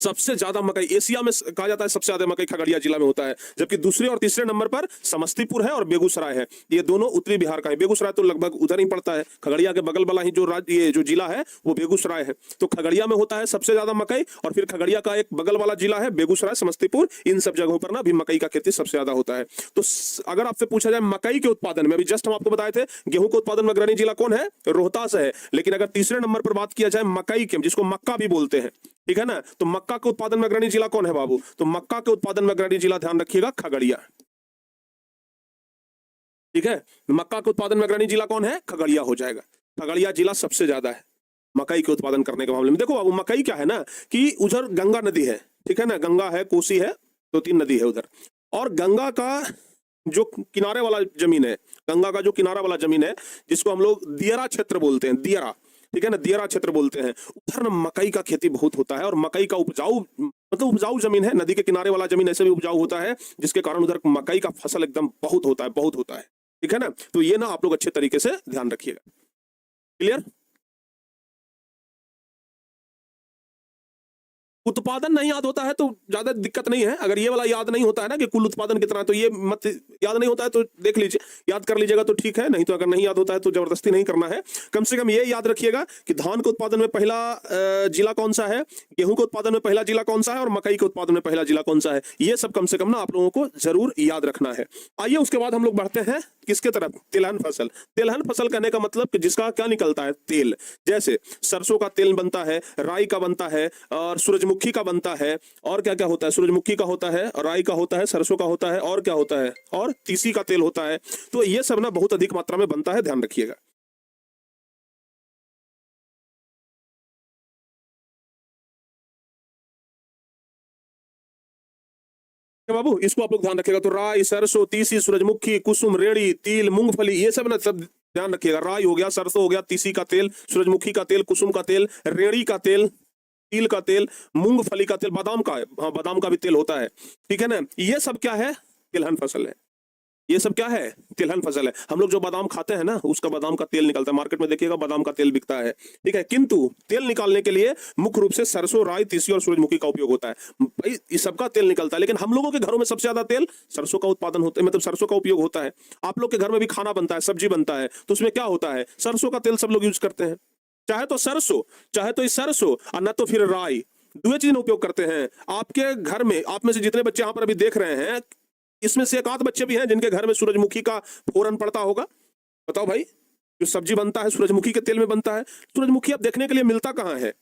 सबसे ज्यादा मकई एशिया में कहा जाता है, सबसे ज्यादा मकई खगड़िया जिला में होता है। जबकि दूसरे और तीसरे नंबर पर समस्तीपुर है और बेगूसराय है। ये दोनों उत्तरी बिहार का है। बेगूसराय तो लगभग उधर ही पड़ता है, खगड़िया के बगल वाला ही जो ये जो जिला है वो बेगूसराय है। तो खगड़िया में होता है सबसे ज्यादा मकई, और फिर खगड़िया का एक बगल वाला जिला है बेगूसराय, समस्तीपुर, इन सब जगहों पर ना भी मकई का खेती सबसे ज्यादा होता है। तो अगर आपसे पूछा जाए मकई के उत्पादन में, अभी जस्ट हम आपको बताए थे गेहूं के उत्पादन में अग्रणी जिला कौन है? रोहतास है। लेकिन अगर तीसरे नंबर पर बात किया जाए मकई के, जिसको मक्का भी बोलते हैं, ठीक है ना, तो मक्का के उत्पादन में अग्रणी जिला कौन है बाबू? तो मक्का के उत्पादन में अग्रणी जिला, ध्यान रखिएगा, खगड़िया। ठीक है, मक्का के उत्पादन में अग्रणी जिला कौन है? खगड़िया हो जाएगा। खगड़िया जिला सबसे ज्यादा है मकई के उत्पादन करने के मामले में। देखो बाबू मकई क्या है ना कि उधर गंगा नदी है, ठीक है ना, गंगा है, कोसी है, दो तीन नदी है उधर, और गंगा का जो किनारे वाला जमीन है, गंगा का जो किनारा वाला जमीन है, जिसको हम लोग दियरा क्षेत्र बोलते हैं, दियरा, ठीक है ना, दियरा क्षेत्र बोलते हैं, उधर ना मकई का खेती बहुत होता है। और मकई का उपजाऊ, मतलब उपजाऊ जमीन है, नदी के किनारे वाला जमीन ऐसे भी उपजाऊ होता है, जिसके कारण उधर मकई का फसल एकदम बहुत होता है, बहुत होता है। ठीक है ना, तो ये ना आप लोग अच्छे तरीके से ध्यान रखिएगा। क्लियर? उत्पादन नहीं याद होता है तो ज्यादा दिक्कत नहीं है। अगर ये वाला याद नहीं होता है ना कि कुल उत्पादन कितना है, तो ये मत याद नहीं होता है तो देख लीजिए, याद कर लीजिएगा तो ठीक है, नहीं तो अगर नहीं याद होता है तो जबरदस्ती नहीं करना है। कम से कम ये याद रखिएगा कि धान के उत्पादन में पहला जिला कौन सा है, गेहूं के उत्पादन में पहला जिला कौन सा है और मकई के उत्पादन में पहला जिला कौन सा है। ये सब कम से कम ना आप लोगों को जरूर याद रखना है। आइए उसके बाद हम लोग बढ़ते हैं किसके तरफ, तिलहन फसल। तिलहन फसल कहने का मतलब कि जिसका क्या निकलता है, तेल। जैसे सरसों का तेल बनता है, राई का बनता है और सूरजमुखी का बनता है, और क्या क्या होता है, सूरजमुखी का होता है और राई का होता है, सरसों का होता है, और क्या होता है, और तीसी का तेल होता है। तो ये सब ना बहुत अधिक मात्रा में बनता है, ध्यान रखिएगा। बाबू इसको आप लोग ध्यान रखिएगा। तो राई, सरसों, तीसी, सूरजमुखी, कुसुम, रेड़ी, तिल, मूंगफली, ये सब ना सब ध्यान रखिएगा। राई हो गया, सरसों हो गया, तीसी का तेल, सूरजमुखी का तेल, कुसुम का तेल, रेड़ी का तेल, तिल का तेल, मूंगफली का तेल, बादाम का, हाँ बादाम का भी तेल होता है, ठीक है ना। ये सब क्या है, तिलहन फसल है। ये सब क्या है, तिलहन फसल है। हम लोग जो बादाम खाते हैं ना, उसका बादाम का तेल निकलता है, मार्केट में देखिएगा बादाम का तेल बिकता है, ठीक है। किंतु तेल निकालने के लिए मुख्य रूप से सरसों, राई, तीसी और सूरजमुखी का उपयोग होता है। भाई इस सबका तेल निकलता है, लेकिन हम लोगों के घरों में सबसे ज्यादा तेल सरसों का उत्पादन होता है, मतलब सरसों का उपयोग होता है। आप लोग के घर में भी खाना बनता है, सब्जी बनता है, तो उसमें क्या होता है, सरसों का तेल सब लोग यूज करते हैं। चाहे तो सरसों, चाहे तो सरसों और न तो फिर राई, दो चीज उपयोग करते हैं। आपके घर में, आप में से जितने बच्चे यहाँ पर अभी देख रहे हैं, इसमें से एक आध बच्चे भी हैं जिनके घर में सूरजमुखी का फोरन पड़ता होगा। बताओ भाई, जो सब्जी बनता है सूरजमुखी के तेल में बनता है। सूरजमुखी अब देखने के लिए मिलता कहाँ है,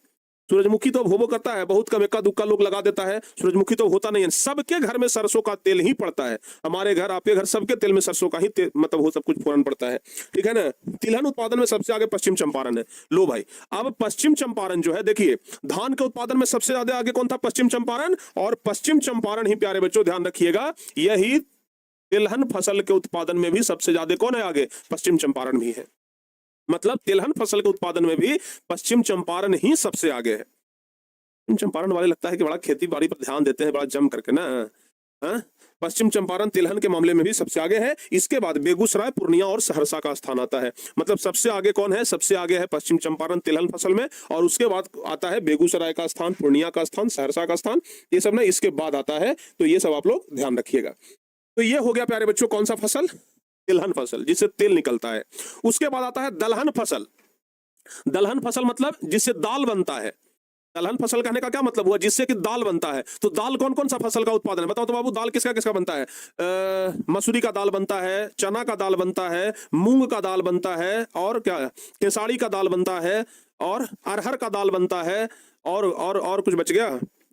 सूरजमुखी तो अब होबो करता है, बहुत कम इक्का दुक्का लोग लगा देता है, सूरजमुखी तो होता नहीं है। सबके घर में सरसों का तेल ही पड़ता है, हमारे घर, आपके घर, सबके तेल में सरसों का ही मतलब वो सब कुछ फोरन पड़ता है, ठीक है ना। तिलहन उत्पादन में सबसे आगे पश्चिम चंपारण है। लो भाई, अब पश्चिम चंपारण जो है, देखिए धान के उत्पादन में सबसे ज्यादा आगे कौन था, पश्चिम चंपारण। और पश्चिम चंपारण ही प्यारे बच्चों ध्यान रखिएगा, यही तिलहन फसल के उत्पादन में भी सबसे ज्यादा कौन है आगे, पश्चिम चंपारण भी है। मतलब तिलहन फसल के उत्पादन में भी पश्चिम चंपारण ही सबसे आगे है। पश्चिम चंपारण वाले लगता है कि बड़ा खेती बाड़ी पर ध्यान देते हैं, बड़ा जम करके ना। हाँ, पश्चिम चंपारण तिलहन के मामले में भी सबसे आगे है। इसके बाद बेगूसराय, पूर्णिया और सहरसा का स्थान आता है। मतलब सबसे आगे कौन है, सबसे आगे है पश्चिम चंपारण तिलहन फसल में, और उसके बाद आता है बेगूसराय का स्थान, पूर्णिया का स्थान, सहरसा का स्थान, ये सब ना इसके बाद आता है। तो ये सब आप लोग ध्यान रखिएगा। तो ये हो गया प्यारे बच्चों कौन सा फसल, तिलहन फसल, जिससे तेल निकलता है। उसके बाद आता है दलहन फसल। दलहन फसल मतलब जिससे दाल बनता है। दलहन फसल कहने का क्या मतलब हुआ, जिससे कि दाल बनता है। तो दाल कौन कौन सा फसल का उत्पादन है, बताओ तो बाबू, दाल किसका किसका बनता है, मसूरी का दाल बनता है, चना का दाल बनता है, मूंग का दाल बनता है, और क्या, केसारी का दाल बनता है, और अरहर का दाल बनता है, और कुछ बच गया,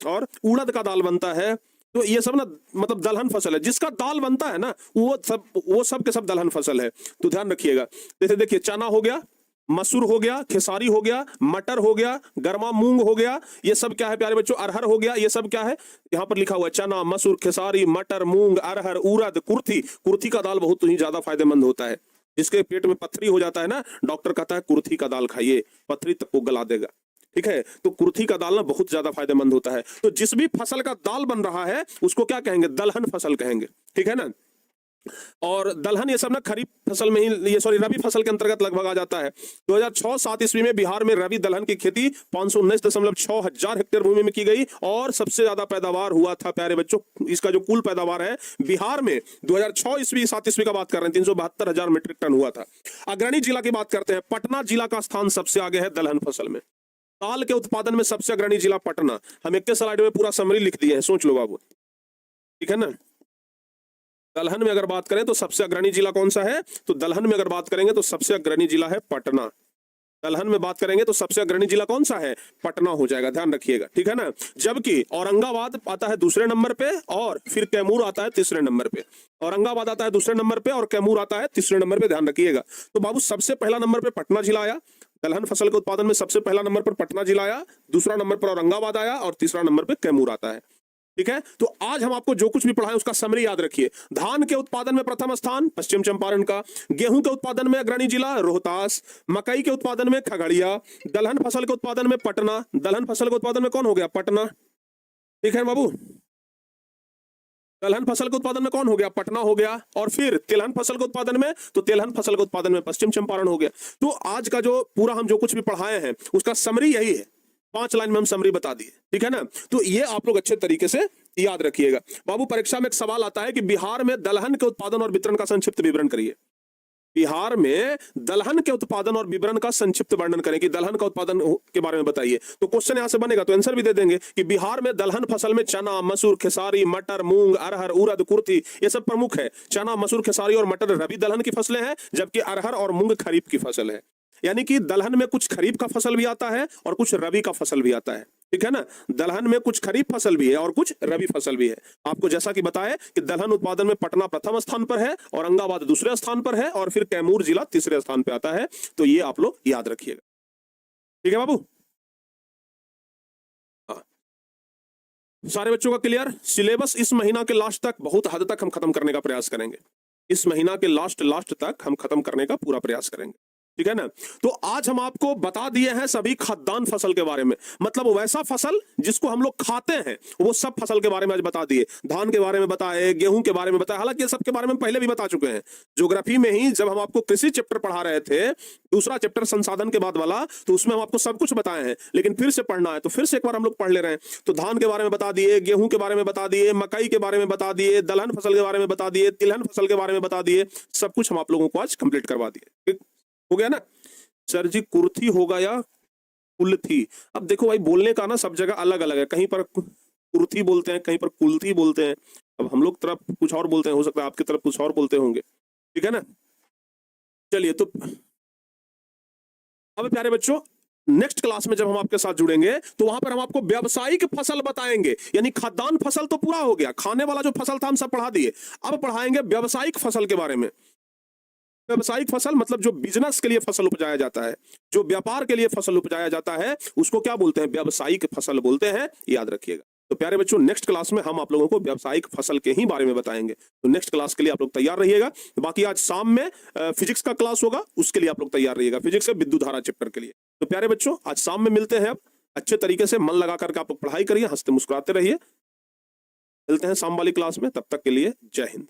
और उड़द का दाल बनता है। तो ये सब ना मतलब दलहन फसल है, जिसका दाल बनता है ना, वो सब के सब दलहन फसल है। तो ध्यान रखिएगा। जैसे देखिए, चना हो गया, मसूर हो गया, खेसारी हो गया, मटर हो गया, गरमा मूंग हो गया, ये सब क्या है प्यारे बच्चों, अरहर हो गया। ये सब क्या है, यहाँ पर लिखा हुआ है, चना, मसूर, खेसारी, मटर, मूंग, अरहर, उड़द, कुर्थी। कुर्थी का दाल बहुत ही ज्यादा फायदेमंद होता है। जिसके पेट में पथरी हो जाता है ना, डॉक्टर कहता है कुर्थी का दाल खाइए, पथरी तक को गला देगा, ठीक है। तो कुर्थी का दाल ना बहुत ज्यादा फायदेमंद होता है। तो जिस भी फसल का दाल बन रहा है उसको क्या कहेंगे, दलहन फसल कहेंगे, ठीक है ना। और दलहन ये सब ना खरीफ फसल में ही, ये सॉरी रबी फसल के अंतर्गत लगभग आ जाता है। 2006-07 ईस्वी में बिहार में रबी दलहन की खेती 519.6 हजार हेक्टेयर भूमि में की गई, और सबसे ज्यादा पैदावार हुआ था प्यारे बच्चों। इसका जो कुल पैदावार है बिहार में 2006 ईस्वी 7 ईस्वी का बात कर रहे हैं, 372 हजार मीट्रिक टन हुआ था। अग्रणी जिला की बात करते हैं, पटना जिला का स्थान सबसे आगे है दलहन फसल में। दाल के उत्पादन में सबसे अग्रणी जिला पटना। हम एक के स्लाइड में पूरा समरी लिख दिए हैं, सोच लो बाबू, ठीक है ना। दलहन में अगर बात करें तो सबसे अग्रणी जिला कौन सा है, तो दलहन में अगर बात करेंगे तो सबसे अग्रणी जिला है पटना। दलहन में बात करेंगे तो सबसे अग्रणी जिला कौन सा है, पटना हो जाएगा, ध्यान रखिएगा, ठीक है ना। जबकि औरंगाबाद आता है दूसरे नंबर पे, और फिर कैमूर आता है तीसरे नंबर पे। औरंगाबाद आता है दूसरे नंबर पे और कैमूर आता है तीसरे नंबर पे, ध्यान रखिएगा। तो बाबू सबसे पहला नंबर पे पटना जिला आया, दलहन फसल के उत्पादन में सबसे पहला नंबर पर पटना जिला आया, दूसरा नंबर पर औरंगाबाद आया, और तीसरा नंबर पे कैमूर आता है, ठीक है। तो आज हम आपको जो कुछ भी पढ़ाए उसका समरी याद रखिए। धान के उत्पादन में प्रथम स्थान पश्चिम चंपारण का, गेहूं के उत्पादन में अग्रणी जिला रोहतास, मकई के उत्पादन में खगड़िया, दलहन फसल के उत्पादन में पटना। दलहन फसल के उत्पादन में कौन हो गया, पटना, ठीक है बाबू। दलहन फसल के उत्पादन में कौन हो गया, पटना हो गया। और फिर तिलहन फसल के उत्पादन में, तो तिलहन फसल के उत्पादन में पश्चिम चंपारण हो गया। तो आज का जो पूरा हम जो कुछ भी पढ़ाए हैं उसका समरी यही है 5 लाइन में हम समरी बता दिए, ठीक है ना। तो ये आप लोग अच्छे तरीके से याद रखिएगा। बाबू परीक्षा में एक सवाल आता है कि बिहार में दलहन के उत्पादन और वितरण का संक्षिप्त विवरण करिए। बिहार में दलहन के उत्पादन और विवरण का संक्षिप्त वर्णन करें कि दलहन का उत्पादन के बारे में बताइए। तो क्वेश्चन यहां से बनेगा तो आंसर भी दे देंगे कि बिहार में दलहन फसल में चना, मसूर, खेसारी, मटर, मूंग, अरहर, उड़द, कुर्थी ये सब प्रमुख है। चना, मसूर, खेसारी और मटर रबी दलहन की फसलें हैं, जबकि अरहर और मूंग खरीफ की फसल है। यानी कि दलहन में कुछ खरीफ का फसल भी आता है और कुछ रबी का फसल भी आता है, ठीक है ना। दलहन में कुछ खरीफ फसल भी है और कुछ रबी फसल भी है। आपको जैसा कि बताया कि दलहन उत्पादन में पटना प्रथम स्थान पर है, औरंगाबाद दूसरे स्थान पर है और फिर कैमूर जिला तीसरे स्थान पर आता है। तो ये आप लोग याद रखिएगा, ठीक है बाबू। हाँ, सारे बच्चों का क्लियर। सिलेबस इस महीना के लास्ट तक बहुत हद तक हम खत्म करने का प्रयास करेंगे। इस महीना के लास्ट तक हम खत्म करने का पूरा प्रयास करेंगे, ठीक है ना। तो आज हम आपको बता दिए हैं सभी खाद्यान्न फसल के बारे में, मतलब वैसा फसल जिसको हम लोग खाते हैं वो सब फसल के बारे में आज बता दिए। धान के बारे में बताए, गेहूं के बारे में बताया, हालांकि ये सब के बारे में पहले भी बता चुके हैं। ज्योग्राफी में ही जब हम आपको कृषि चैप्टर पढ़ा रहे थे, दूसरा चैप्टर संसाधन के बाद वाला, तो उसमें हम आपको सब कुछ बताए हैं, लेकिन फिर से पढ़ना है तो फिर से एक बार हम लोग पढ़ ले रहे हैं। तो धान के बारे में बता दिए, गेहूं के बारे में बता दिए, मकई के बारे में बता दिए, दलहन फसल के बारे में बता दिए, तिलहन फसल के बारे में बता दिए, सब कुछ हम आप लोगों को आज कंप्लीट करवा दिए। हो गया ना सर जी? कुर्थी होगा या कुलथी? अब देखो भाई, बोलने का ना सब जगह अलग अलग है, कहीं पर कुर्थी बोलते हैं, कहीं पर कुलथी बोलते हैं। अब हम लोग तरफ कुछ और बोलते हैं, हो सकता है आपकी तरफ कुछ और बोलते होंगे, ठीक है ना। चलिए, तो अब प्यारे बच्चों नेक्स्ट क्लास में जब हम आपके साथ जुड़ेंगे तो वहां पर हम आपको व्यावसायिक फसल बताएंगे। यानी खाद्यान्न फसल तो पूरा हो गया, खाने वाला जो फसल था हम सब पढ़ा दिए, अब पढ़ाएंगे व्यावसायिक फसल के बारे में। व्यावसायिक फसल मतलब जो बिजनेस के लिए फसल उपजाया जाता है, जो व्यापार के लिए फसल उपजाया जाता है, उसको क्या बोलते हैं? व्यावसायिक फसल बोलते हैं, याद रखिएगा। तो प्यारे बच्चों नेक्स्ट क्लास में हम आप लोगों को व्यावसायिक फसल के ही बारे में बताएंगे। तो नेक्स्ट क्लास के लिए आप लोग तैयार रहिएगा। बाकी आज शाम में फिजिक्स का क्लास होगा, उसके लिए आप लोग तैयार रहिएगा, फिजिक्स से विद्युत धारा चैप्टर के लिए। तो प्यारे बच्चों आज शाम में मिलते हैं। अब अच्छे तरीके से मन लगा करके आप लोग पढ़ाई करिए, हंसते मुस्कुराते रहिए। मिलते हैं शाम वाली क्लास में, तब तक के लिए जय हिंद।